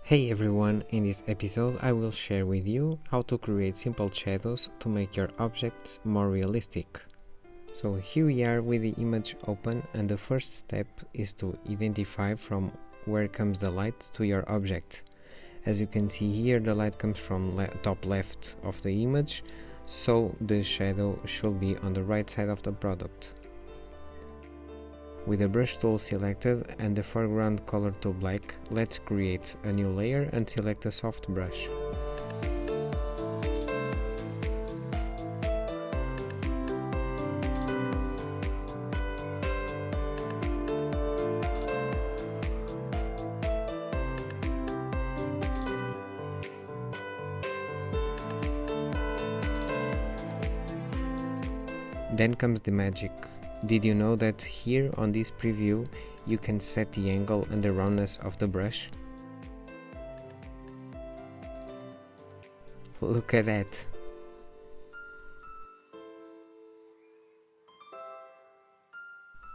Hey everyone, in this episode I will share with you how to create simple shadows to make your objects more realistic. So here we are with the image open, and the first step is to identify from where comes the light to your object. As you can see here, the light comes from top left of the image, so the shadow should be on the right side of the product. With the brush tool selected and the foreground color to black, let's create a new layer and select a soft brush. Then comes the magic. Did you know that here on this preview you can set the angle and the roundness of the brush? Look at that!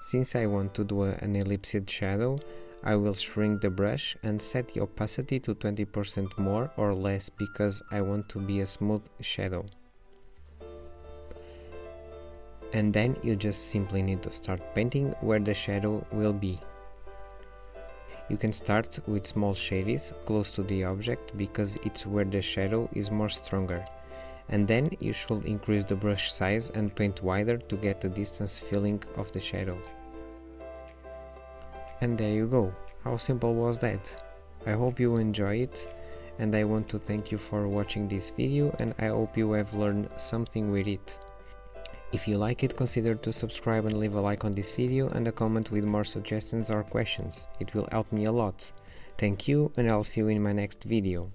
Since I want to do an ellipsed shadow, I will shrink the brush and set the opacity to 20% more or less because I want to be a smooth shadow. And then you just simply need to start painting where the shadow will be. You can start with small shades close to the object because it's where the shadow is more stronger, and then you should increase the brush size and paint wider to get the distance feeling of the shadow. And there you go. How simple was that? I hope you enjoy it, and I want to thank you for watching this video, and I hope you have learned something with it. If you like it, consider to subscribe and leave a like on this video and a comment with more suggestions or questions. It will help me a lot. Thank you, and I'll see you in my next video.